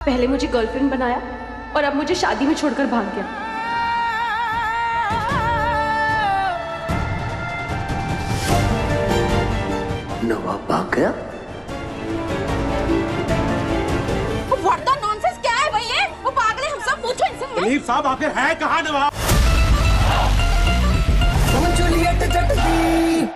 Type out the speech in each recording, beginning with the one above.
पहले मुझे गर्लफ्रेंड बनाया और अब मुझे शादी में छोड़कर भाग गया। नवाब भाग गया? What the nonsense क्या है भाई ये? वो पागल है, हम सब पूछो इनसे। दलीप साहब आखिर है कहाँ नवाब? जूलियट चटनी।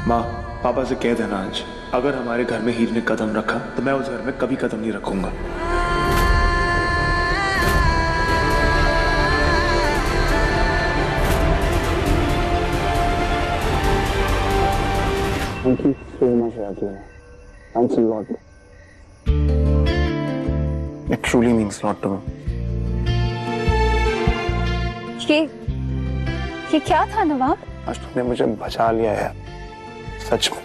माँ, पापा से कह देना आज अगर हमारे घर में हीर ने कदम रखा तो मैं उस घर में कभी कदम नहीं रखूंगा। Thank you so much, Rajina. Thanks a lot. It truly means a lot to me. ये क्या था नवाब? आज तुमने मुझे बचा लिया है, सच में।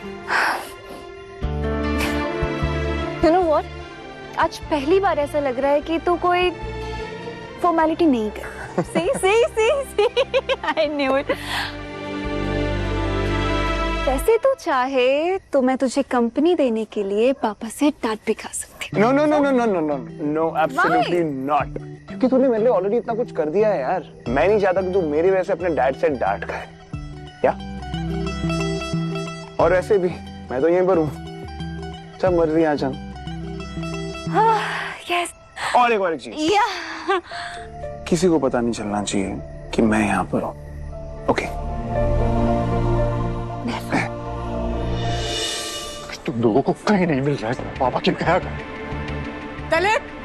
You know what? आज पहली बार ऐसा लग रहा है कि तू कोई फॉर्मेलिटी नहीं कर। See, I knew it. वैसे तू चाहे तो मैं तुझे कंपनी देने के लिए पापा से डांट भी खा सकती। No, absolutely not. क्योंकि तूने मेरे लिए ऑलरेडी इतना कुछ कर दिया है यार। मैं नहीं चाहता कि तू मेरी वजह से अपने डैड से डांट खाए। क्या? और वैसे भी मैं तो यहीं पर हूँ, जब मर्जी आ जा। Yes. और एक चीज। Yeah. किसी को पता नहीं चलना चाहिए कि मैं यहाँ पर हूँ। ओके? तुम लोगों को कहीं नहीं मिल रहा है। पापा क्या कहा? Dalip,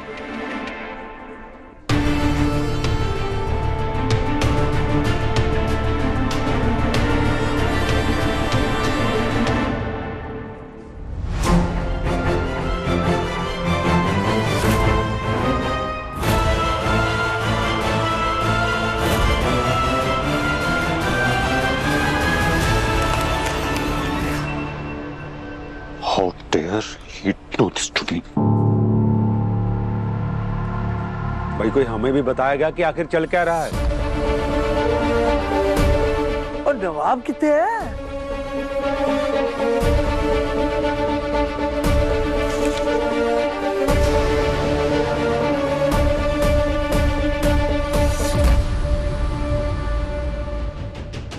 How dare he do this to me? भाई कोई हमें भी बताया गया कि आखिर चल क्या रहा है? और नवाब कितने हैं?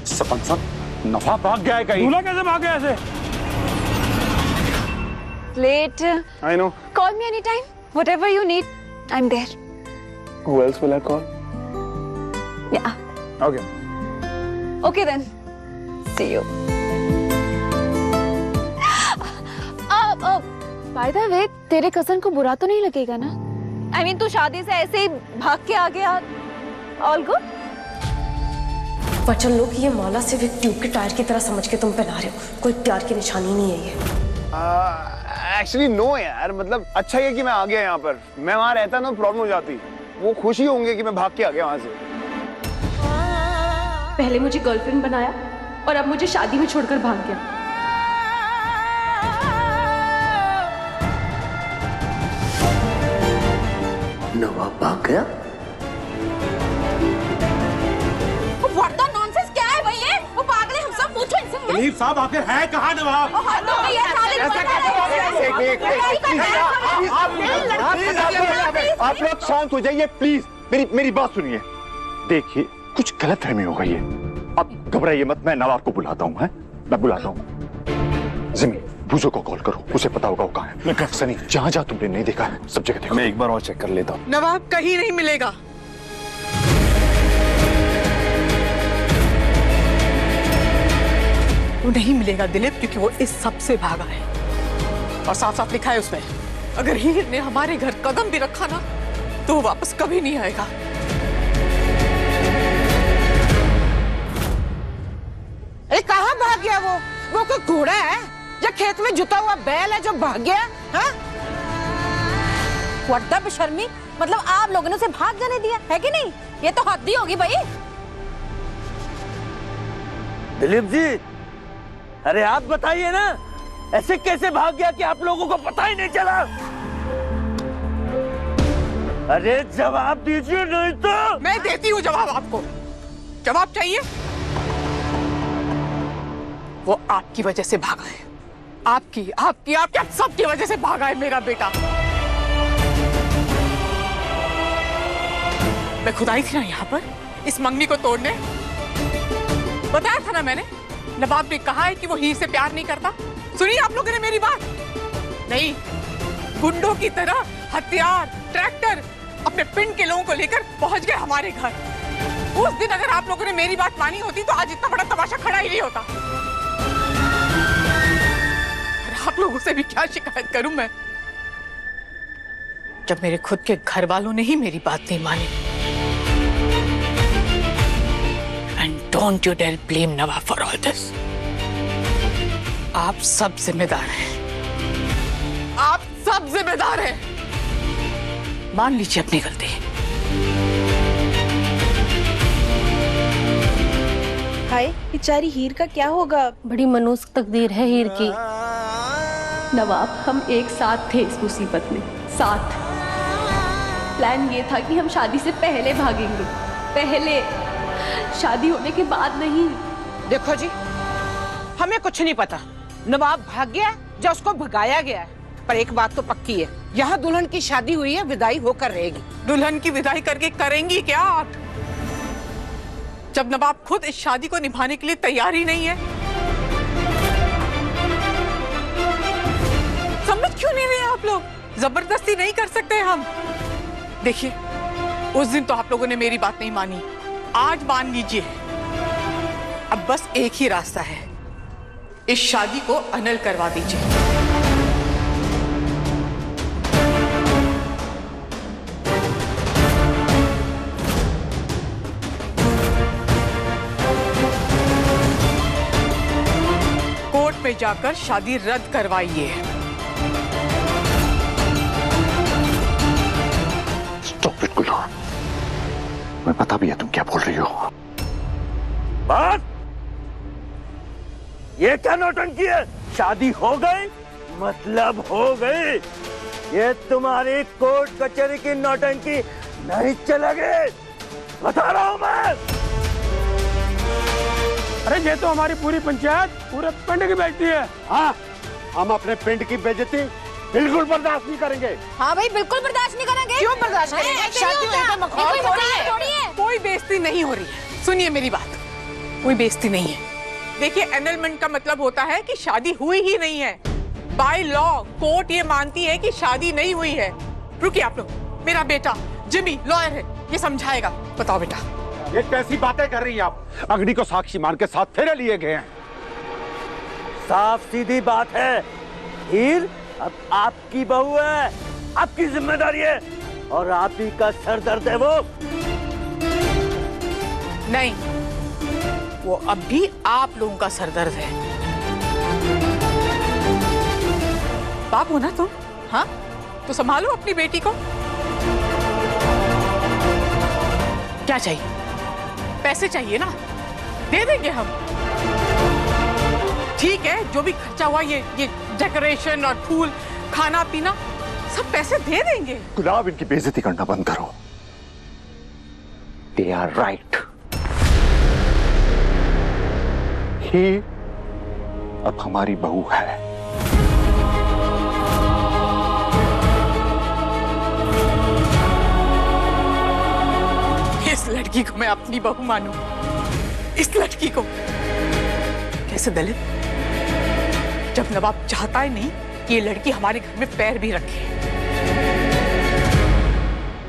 सरपंच साहब, नवाब भाग गया है कहीं? दूल्हा कैसे भाग गया ऐसे? Late. I know. Call me anytime. Whatever you need, I'm there. Who else will I call? Yeah. Okay. Okay then. See you. By the way, तेरे कजन को बुरा तो नहीं लगेगा ना? I mean, तू शादी से ऐसे ही भाग के आ गया. All good? वचन लो कि ये माला सिर्फ एक ट्यूब के टायर की तरह समझ के तुम पहना रहे हो, कोई प्यार की निशानी नहीं है ये। एक्चुअली नो यार, मतलब अच्छा ही है कि मैं आ गया यहाँ पर। मैं वहाँ रहता ना प्रॉब्लम हो जाती। वो खुशी होंगे कि मैं भाग के आ गया वहाँ से। पहले मुझे गर्लफ्रेंड बनाया और अब मुझे शादी में छोड़कर भाग गया। नवाब भाग गया? What the nonsense क्या है भाई ये? वो पागल है, हम सब पूछो इनसे। दलीप साहब आखिर है कहाँ नवाब? आप लोग शांत हो जाइए प्लीज। मेरी बात सुनिए। देखिए, कुछ गलतफहमी हो गई है। अब घबराइए मत, मैं नवाब को बुलाता हूँ। मैं बुलाता हूँ। जिमी, भूजो को कॉल करो, उसे पता होगा वो कहाँ है। सनी, जहाँ जहाँ तुमने नहीं देखा है सब जगह देखो। मैं एक बार और चेक कर लेता हूँ। नवाब कहीं नहीं मिलेगा। वो नहीं मिलेगा दिलीप, क्योंकि वो इस सब से भागा है और साफ साफ लिखा है उसमें, अगर हीर ने हमारे घर कदम भी रखा ना तो वो वापस कभी नहीं आएगा। अरे कहाँ भाग गया वो कोई घोड़ा है या खेत में जुता हुआ बैल है जो भाग गया? हाँ? व्हाट द बेशर्मी, मतलब आप लोगों ने उसे भाग जाने दिया है कि नहीं? ये तो हद ही होगी भाई। दिलीप जी, अरे आप बताइए ना, ऐसे कैसे भाग गया कि आप लोगों को पता ही नहीं चला? अरे जवाब दीजिए नहीं तो। मैं देती हूँ जवाब आपको। जवाब चाहिए? वो आपकी वजह से भागा है। आपकी आपकी आपकी आप सबकी वजह से भागा है मेरा बेटा। मैं खुद आई थी ना यहाँ पर इस मंगनी को तोड़ने। बताया था ना मैंने, नवाब ने कहा है कि वो हीर से प्यार नहीं करता। सुनिए आप लोगों ने मेरी बात। नहीं, गुंडों की तरह हथियार, ट्रैक्टर अपने पिंड के लोगों को लेकर पहुंच गए हमारे घर। उस दिन अगर आप लोगों ने मेरी बात मानी होती तो आज इतना बड़ा तमाशा खड़ा ही नहीं होता। और आप लोगों से भी क्या शिकायत करूं मैं, जब मेरे खुद के घर वालों ने ही मेरी बात नहीं मानी। And don't you dare blame Nawab for all this. आप सब जिम्मेदार हैं। आप सब जिम्मेदार हैं। मान लीजिए अपनी गलती। हाय, बेचारी हीर का क्या होगा? बड़ी मनूस तकदीर है हीर की। नवाब, हम एक साथ थे इस मुसीबत में, साथ। प्लान ये था कि हम शादी से पहले भागेंगे, पहले, शादी होने के बाद नहीं। देखो जी, हमें कुछ नहीं पता नवाब भाग गया या उसको भगाया गया है, पर एक बात तो पक्की है, यहाँ दुल्हन की शादी हुई है, विदाई होकर रहेगी। दुल्हन की विदाई करके करेंगी क्या आप, जब नवाब खुद इस शादी को निभाने के लिए तैयार ही नहीं है? समझ क्यों नहीं रहे आप लोग? जबरदस्ती नहीं कर सकते हम। देखिए, उस दिन तो आप लोगों ने मेरी बात नहीं मानी, आज मान लीजिए। अब बस एक ही रास्ता है, इस शादी को अनल करवा दीजिए। कोर्ट में जाकर शादी रद्द करवाइए। स्टॉप इट गुलाम, मैं पता भी है तुम क्या बोल रही हो। बात ये क्या नौटंकी है? शादी हो गई मतलब हो गई। ये तुम्हारी कोर्ट कचहरी की नौटंकी नहीं चलेगी, बता रहा हूं मैं। अरे ये तो हमारी पूरी पंचायत, पूरे पिंड की बेइज्जती है। हाँ, हम अपने पिंड की बेइज्जती बिल्कुल बर्दाश्त नहीं करेंगे। हाँ भाई, बिल्कुल बर्दाश्त नहीं करेंगे। क्यों बर्दाश्त करेंगे? शादी हुई तो मखौल थोड़ी है। कोई बेइज्जती नहीं हो रही है। सुनिए मेरी बात, कोई बेइज्जती नहीं है। देखिए, एनलमेंट का मतलब होता है कि शादी हुई ही नहीं है। बाय लॉ कोर्ट ये मानती है कि शादी नहीं हुई है। रुकिए आप लोग, मेरा बेटा जिमी लॉयर है, ये समझाएगा। बताओ बेटा, ये कैसी बातें कर रही हैं आप? अग्नि को साक्षी मान के साथ फेरे लिए गए हैं। साफ सीधी बात है, हीर अब आपकी बहू है, आपकी जिम्मेदारी है, और आप ही का सर दर्द है वो। नहीं, वो अब भी आप लोगों का सरदर्द है। बाप हो ना तुम, हाँ? तो संभालो अपनी बेटी को। क्या चाहिए? पैसे चाहिए ना, दे देंगे हम। ठीक है, जो भी खर्चा हुआ, ये डेकोरेशन और फूल, खाना पीना, सब पैसे दे देंगे। गुलाब, इनकी बेइज्जती करना बंद करो। They are right. ही अब हमारी बहू है। इस लड़की को मैं अपनी बहू मानूं? इस लड़की को कैसे दलित, जब नवाब चाहता ही नहीं कि ये लड़की हमारे घर में पैर भी रखे।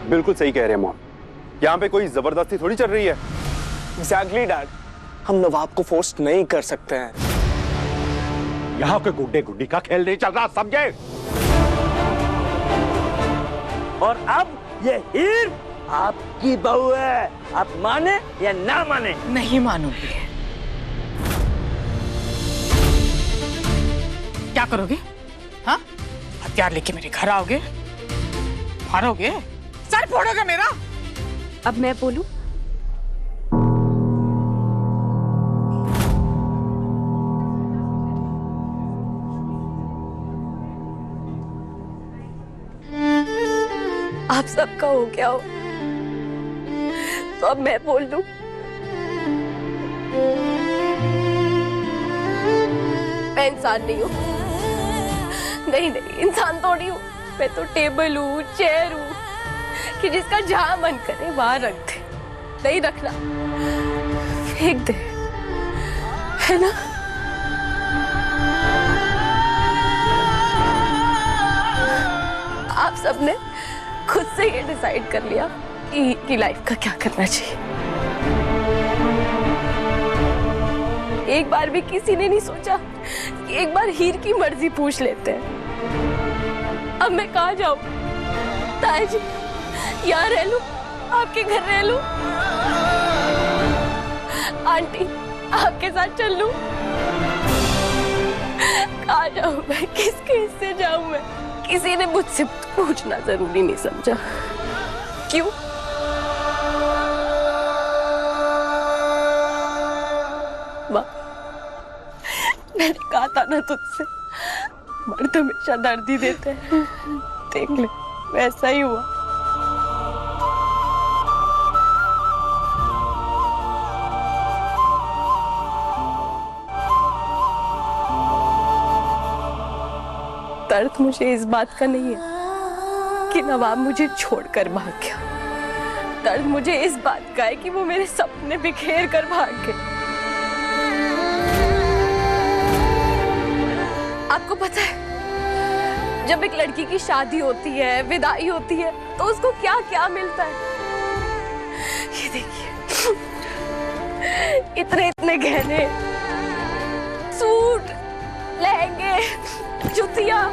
बिल्कुल सही कह रहे हैं मॉम, यहाँ पे कोई जबरदस्ती थोड़ी चल रही है। एग्जैक्टली डैड, हम नवाब को फोर्स नहीं कर सकते हैं। यहाँ के गुड्डे गुड्डी का खेल नहीं चल रहा, समझे? और अब ये हीर आपकी बहू है, आप माने या ना माने? नहीं मानूंगी। क्या करोगे? हाँ, हथियार लेके मेरे घर आओगे, मारोगे, सर फोड़ोगे मेरा? अब मैं बोलूं? आप सबका हो गया हो तो अब मैं बोल दूं? मैं इंसान नहीं हूँ। नहीं नहीं, इंसान थोड़ी हूँ। मैं तो टेबल हूँ, चेयर हूँ कि जिसका जहां मन करे वहां रख दे। नहीं रखना, फेंक दे, है ना? आप सबने खुद से ये डिसाइड कर लिया कि लाइफ का क्या करना चाहिए। एक बार भी किसी ने नहीं सोचा कि एक बार हीर की मर्जी पूछ लेते हैं। अब मैं कहाँ जाऊं? ताया जी, यहाँ रह लूं? आपके घर रह लूं? आंटी, आपके साथ चल लूं? कहाँ जाऊं मैं? किसके हिस्से जाऊं मैं? किसी ने मुझसे पूछना जरूरी नहीं समझा। क्यों? माँ, मैंने कहा था ना तुझसे, मर्द हमेशा दर्द ही देते हैं। देख ले, वैसा ही हुआ। दर्द मुझे इस बात का नहीं है कि नवाब मुझे छोड़कर भाग गया। दर्द मुझे इस बात का है कि वो मेरे सपने बिखेर कर भाग गए। आपको पता है, जब एक लड़की की शादी होती है, विदाई होती है, तो उसको क्या क्या मिलता है? ये देखिए, इतने इतने गहने, सूट, लहंगे, जुतियां।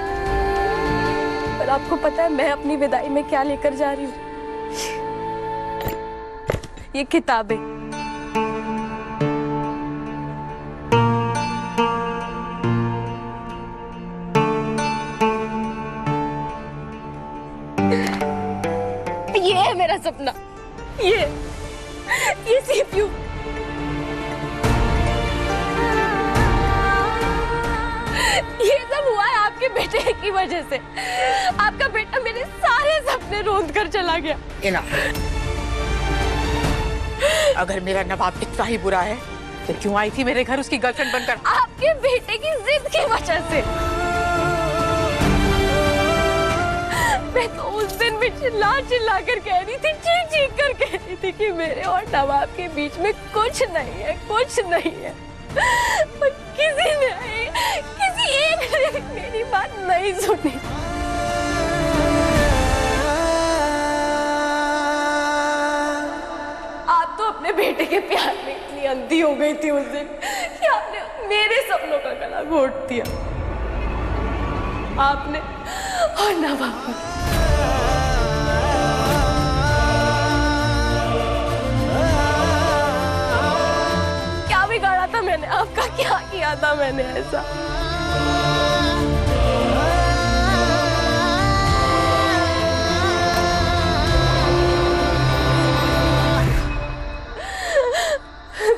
पर आपको पता है मैं अपनी विदाई में क्या लेकर जा रही हूँ? ये किताबें। ये है मेरा सपना। ये सीपीयू। ये सब हुआ है आपके बेटे की वजह से। आपका बेटा मेरे सारे सपने रोंद कर चला गया। अगर मेरा नवाब इतना ही बुरा है तो क्यों आई थी मेरे घर उसकी गर्लफ्रेंड बनकर? आपके बेटे की जिद की वजह से। मैं तो उस दिन भी चिल्ला चिल्ला कर कह रही थी, चीख चीख कर कह रही थी कि मेरे और नवाब के बीच में कुछ नहीं है, कुछ नहीं है। पर किसी एक ने मेरी बात नहीं सुनी। आप तो अपने बेटे के प्यार में इतनी अंधी हो गई थी उस दिन कि आपने मेरे सपनों का गला घोट दिया। आपने और नवाब। क्या बिगाड़ा था मैंने? आपका क्या किया था मैंने ऐसा?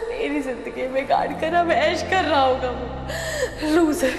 मेरी जिंदगी में गाड़ कर अब ऐश कर रहा होगा वो लूजर।